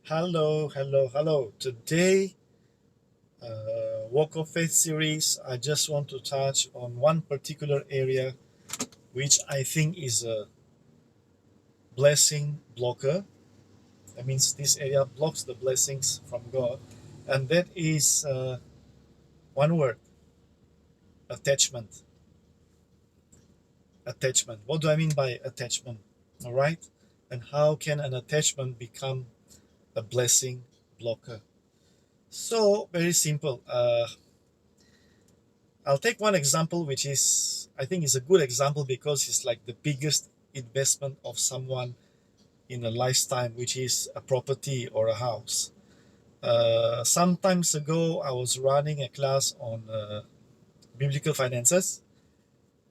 Hello, hello, hello. Today, Walk of Faith series, I just want to touch on one particular area which I think is a blessing blocker. That means this area blocks the blessings from God, and that is one word: attachment. Attachment. What do I mean by attachment? All right, and how can an attachment become a blessing blocker? So very simple. I'll take one example, which is, I think, is a good example because it's like the biggest investment of someone in a lifetime, which is a property or a house. Some times ago, I was running a class on biblical finances,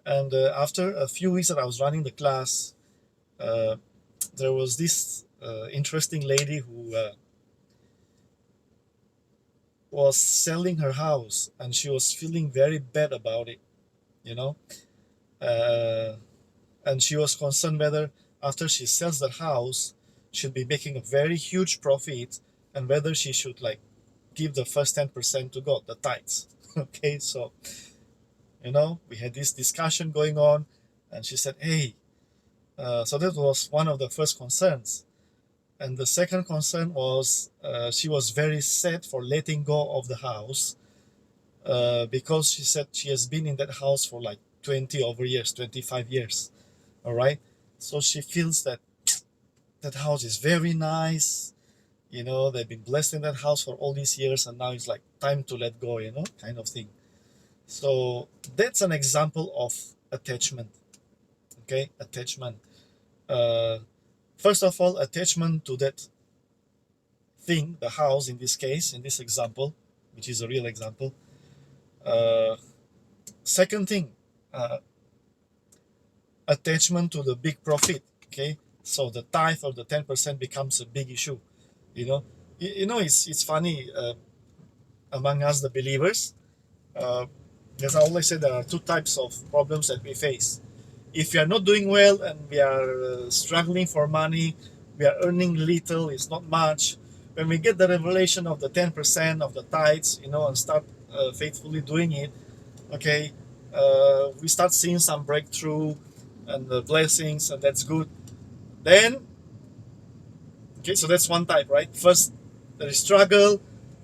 and after a few weeks that I was running the class, uh, there was this interesting lady who was selling her house, and she was feeling very bad about it. You know, uh, and she was concerned whether after she sells the house she'll be making a very huge profit, and whether she should like give the first 10% to God, the tithes. Okay, so we had this discussion going on, and she said, hey, so that was one of the first concerns. And the second concern was she was very sad for letting go of the house, because she said she has been in that house for like 20 over years, 25 years. All right, so she feels that that house is very nice. They've been blessed in that house for all these years, and now it's like time to let go, kind of thing. So that's an example of attachment. Okay, attachment. uh, First of all, attachment to that thing, the house, in this case, in this example, which is a real example. uh, Second thing, uh, attachment to the big profit. Okay, so the tithe or the 10% becomes a big issue. you know it's funny, among us, the believers. uh, as I always say, there are two types of problems that we face. If we are not doing well and we are struggling for money, we are earning little, it's not much. When we get the revelation of the 10% of the tithes, and start faithfully doing it, okay, we start seeing some breakthrough and the blessings, and that's good. Then, okay, so that's one type, right? First, there is struggle.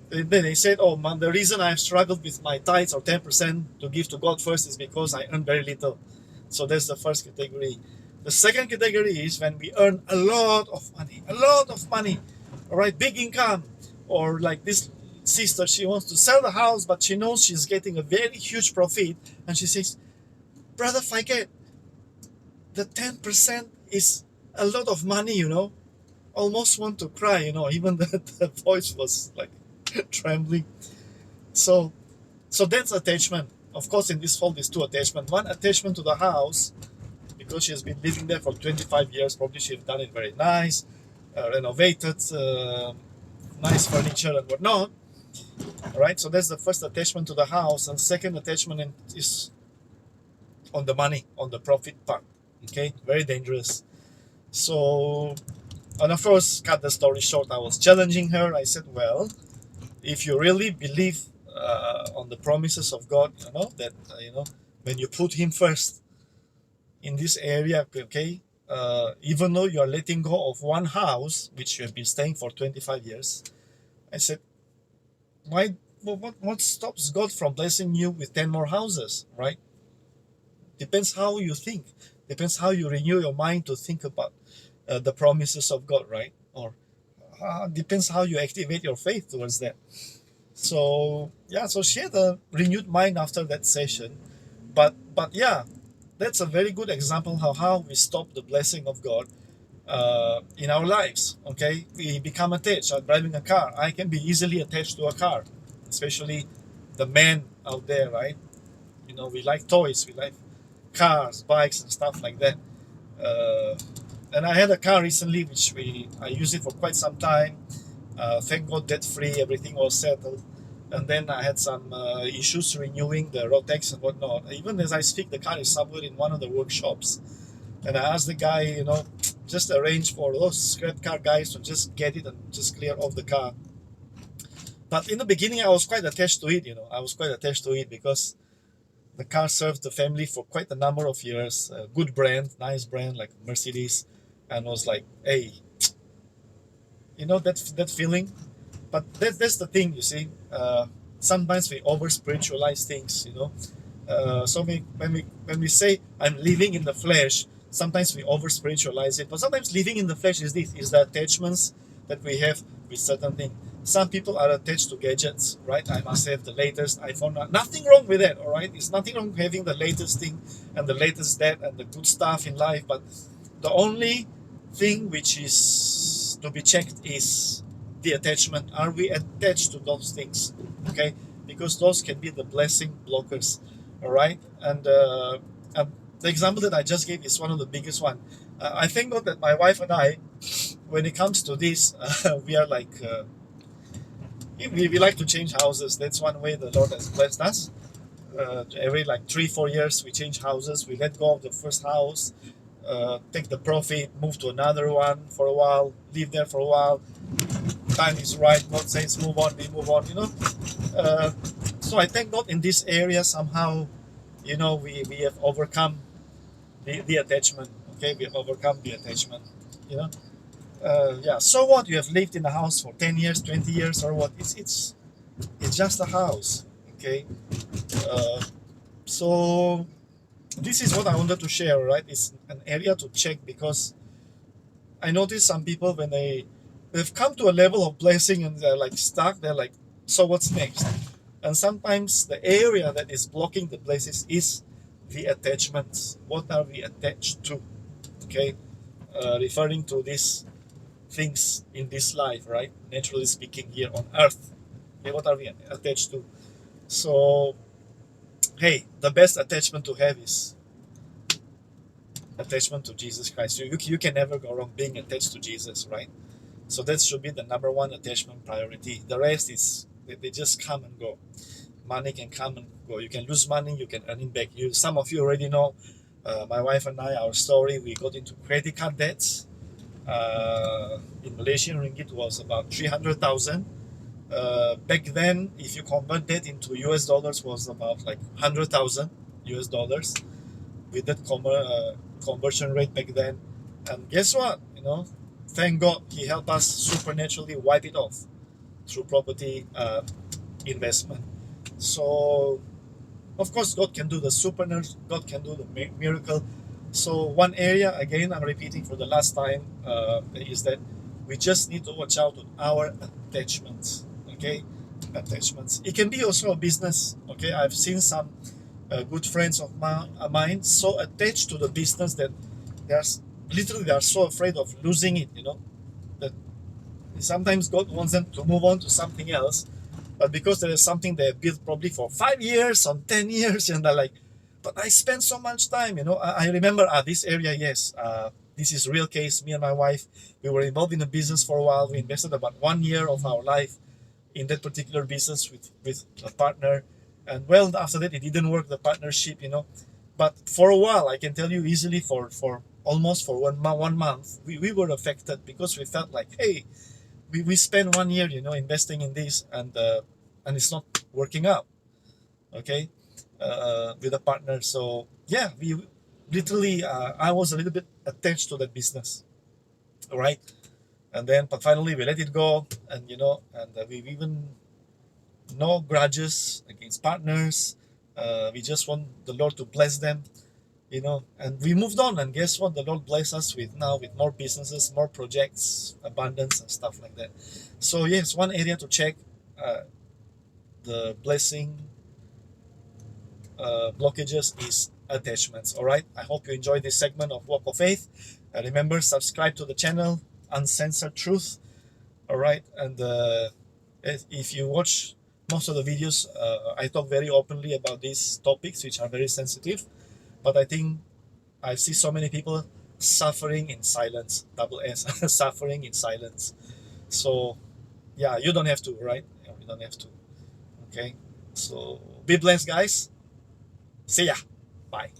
Then they said, oh man, the reason I've struggled with my tithes or 10% to give to God first is because I earn very little. So that's the first category. The second category is when we earn a lot of money, all right, big income. Or like this sister, she wants to sell the house, but she knows she's getting a very huge profit. And she says, Brother Faiket, the 10% is a lot of money. Almost want to cry, even the voice was like trembling. So so that's attachment. Of course, in this home, there's two attachment. One attachment to the house, because she has been living there for 25 years. Probably she's done it very nice, renovated, nice furniture and whatnot. All right. So that's the first attachment to the house, and second attachment is on the money, on the profit part. Okay, very dangerous. So, and of course, cut the story short, I was challenging her. I said, well, if you really believe on the promises of God, that when you put Him first in this area, okay, even though you are letting go of one house which you have been staying for 25 years, I said, why? What stops God from blessing you with 10 more houses, right? Depends how you think. Depends how you renew your mind to think about the promises of God, right? Or depends how you activate your faith towards that. So yeah, so she had a renewed mind after that session. But yeah, that's a very good example how we stop the blessing of God in our lives. Okay, we become attached. I'm driving a car. I can be easily attached to a car, especially the men out there, right? We like toys, we like cars, bikes, and stuff like that. Uh, and I had a car recently, which I used it for quite some time. Thank God, debt free, everything was settled. And then I had some issues renewing the road tax and whatnot. Even as I speak, the car is somewhere in one of the workshops. And I asked the guy, just arrange for those scrap car guys to just get it and just clear off the car. But in the beginning, I was quite attached to it. I was quite attached to it because the car served the family for quite a number of years. A good brand, nice brand like Mercedes, and was like, hey, that feeling. But that's the thing, you see. Sometimes we over spiritualize things. So when we say I'm living in the flesh, sometimes we over spiritualize it. But sometimes living in the flesh is the attachments that we have with certain things. Some people are attached to gadgets, right? I must have the latest iPhone. Nothing wrong with that, all right? It's nothing wrong having the latest thing and the latest that and the good stuff in life. But the only thing which is to be checked is the attachment. Are we attached to those things? Okay, because those can be the blessing blockers. All right, and the example that I just gave is one of the biggest one. I thank God that my wife and I, when it comes to this, we are like we like to change houses. That's one way the Lord has blessed us. Every like 3-4 years we change houses. We let go of the first house, take the profit, move to another one for a while, live there for a while. Time is right. God says move on, we move on. Uh, so I thank God in this area somehow, we have overcome the attachment. Okay, we have overcome the attachment. You know, yeah. So what? You have lived in a house for 10 years, 20 years, or what? It's just a house. Okay. Uh, so this is what I wanted to share. Right? It's an area to check because I notice some people when they've come to a level of blessing and they're like stuck. They're like, so what's next? And sometimes the area that is blocking the blessings is the attachments. What are we attached to? Okay, referring to these things in this life, right? Naturally speaking, here on earth. Okay, what are we attached to? So, hey, the best attachment to have is attachment to Jesus Christ. You can never go wrong being attached to Jesus, right? So that should be the number one attachment priority. The rest is they just come and go. Money can come and go. You can lose money, you can earn it back. Some of you already know. My wife and I, our story. We got into credit card debts. In Malaysian ringgit was about 300,000. Back then, if you convert that into US dollars, was about like 100,000 US dollars with that conversion rate back then. And guess what? Thank God He helped us supernaturally wipe it off through property investment. So, of course, God can do the supernatural, God can do the miracle. So, one area, again, I'm repeating for the last time, is that we just need to watch out on our attachments. Okay? Attachments. It can be also a business. Okay? I've seen some good friends of mine so attached to the business that they are so afraid of losing it, that sometimes God wants them to move on to something else, but because there is something they have built probably for 5 years or 10 years, and they're like, but I spent so much time. I remember this area, yes, this is real case. Me and my wife, we were involved in a business for a while. We invested about 1 year of our life in that particular business with a partner, and well, after that it didn't work, the partnership. But for a while, I can tell you easily, for almost for 1 month, we were affected because we felt like, hey, we spent 1 year, investing in this, and it's not working out. Okay, with a partner. So yeah, we literally, I was a little bit attached to that business. All right, and then but finally we let it go, and we've even no grudges against partners. We just want the Lord to bless them, and we moved on. And guess what? The Lord bless us with more businesses, more projects, abundance, and stuff like that. So yes, one area to check the blessing blockages is attachments. All right. I hope you enjoyed this segment of Walk of Faith. Remember, subscribe to the channel, Uncensored Truth. All right, and if you watch most of the videos, I talk very openly about these topics, which are very sensitive. But I think I see so many people suffering in silence, double S, suffering in silence. So, yeah, you don't have to, right? You don't have to. Okay. So, be blessed, guys. See ya. Bye.